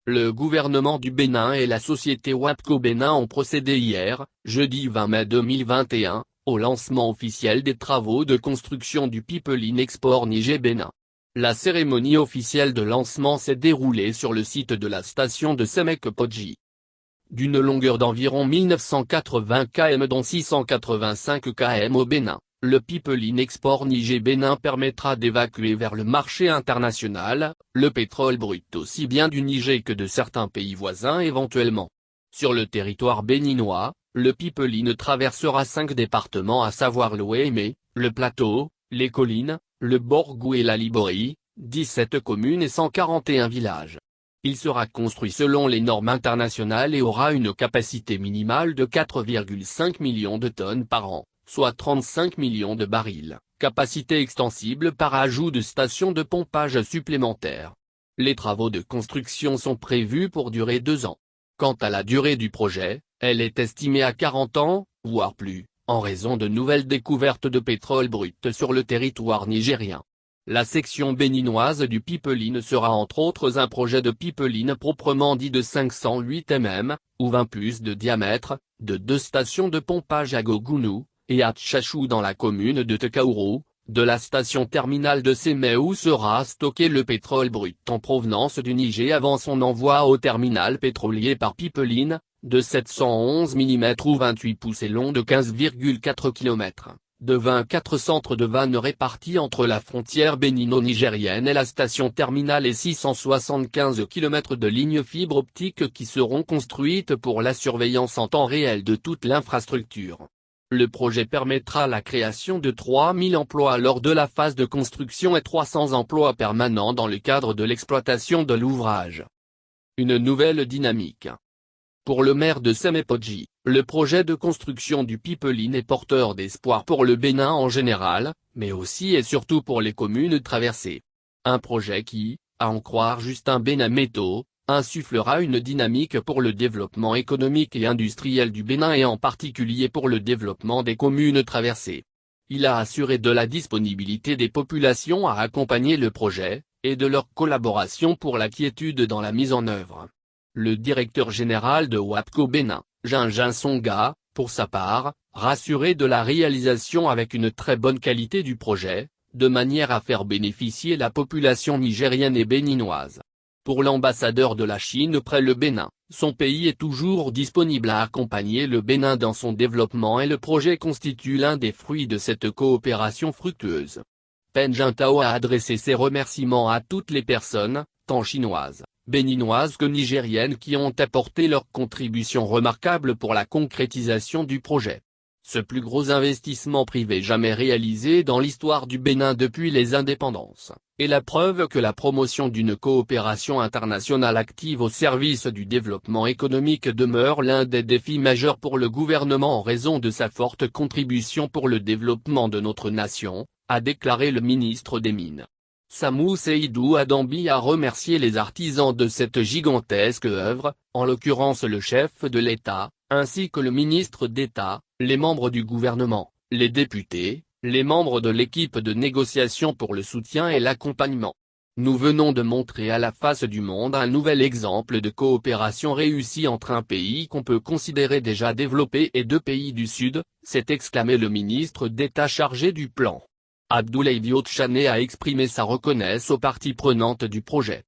Le gouvernement du Bénin et la société WAPCO Bénin ont procédé hier, jeudi 20 mai 2021, au lancement officiel des travaux de construction du Pipeline Export Niger-Bénin. La cérémonie officielle de lancement s'est déroulée sur le site de la station de Semek-Podji. D'une longueur d'environ 1980 km dont 685 km au Bénin, le Pipeline Export Niger-Bénin permettra d'évacuer vers le marché international, le pétrole brut aussi bien du Niger que de certains pays voisins éventuellement. Sur le territoire béninois, le Pipeline traversera 5 départements à savoir l'Ouémé, le Plateau, les Collines, le Borgou et la Liborie, 17 communes et 141 villages. Il sera construit selon les normes internationales et aura une capacité minimale de 4,5 millions de tonnes par an, soit 35 millions de barils, capacité extensible par ajout de stations de pompage supplémentaires. Les travaux de construction sont prévus pour durer 2 ans. Quant à la durée du projet, elle est estimée à 40 ans, voire plus, en raison de nouvelles découvertes de pétrole brut sur le territoire nigérien. La section béninoise du Pipeline sera entre autres un projet de pipeline proprement dit de 508 mm, ou 20 plus de diamètre, de 2 stations de pompage à Gogounou, et à Tchachou dans la commune de Tekaourou, de la station terminale de Sémé où sera stocké le pétrole brut en provenance du Niger avant son envoi au terminal pétrolier par pipeline, de 711 mm ou 28 pouces et long de 15,4 km. De 24 centres de vannes répartis entre la frontière bénino-nigérienne et la station terminale et 675 km de lignes fibre optique qui seront construites pour la surveillance en temps réel de toute l'infrastructure. Le projet permettra la création de 3000 emplois lors de la phase de construction et 300 emplois permanents dans le cadre de l'exploitation de l'ouvrage. Une nouvelle dynamique. Pour le maire de Semek-Podji, le projet de construction du Pipeline est porteur d'espoir pour le Bénin en général, mais aussi et surtout pour les communes traversées. Un projet qui, à en croire Justin Benameto, insufflera une dynamique pour le développement économique et industriel du Bénin et en particulier pour le développement des communes traversées. Il a assuré de la disponibilité des populations à accompagner le projet, et de leur collaboration pour la quiétude dans la mise en œuvre. Le directeur général de WAPCO Bénin, Gingin Songa, pour sa part, rassuré de la réalisation avec une très bonne qualité du projet, de manière à faire bénéficier la population nigérienne et béninoise. Pour l'ambassadeur de la Chine près le Bénin, son pays est toujours disponible à accompagner le Bénin dans son développement et le projet constitue l'un des fruits de cette coopération fructueuse. Pen Jintao a adressé ses remerciements à toutes les personnes, tant chinoises, béninoises que nigériennes qui ont apporté leur contribution remarquable pour la concrétisation du projet. Ce plus gros investissement privé jamais réalisé dans l'histoire du Bénin depuis les indépendances, est la preuve que la promotion d'une coopération internationale active au service du développement économique demeure l'un des défis majeurs pour le gouvernement en raison de sa forte contribution pour le développement de notre nation, a déclaré le ministre des Mines. Samou Seydou Adambi a remercié les artisans de cette gigantesque œuvre, en l'occurrence le chef de l'État, ainsi que le ministre d'État, les membres du gouvernement, les députés, les membres de l'équipe de négociation pour le soutien et l'accompagnement. Nous venons de montrer à la face du monde un nouvel exemple de coopération réussie entre un pays qu'on peut considérer déjà développé et 2 pays du Sud, s'est exclamé le ministre d'État chargé du plan. Abdoulaye Diop Chané a exprimé sa reconnaissance aux parties prenantes du projet.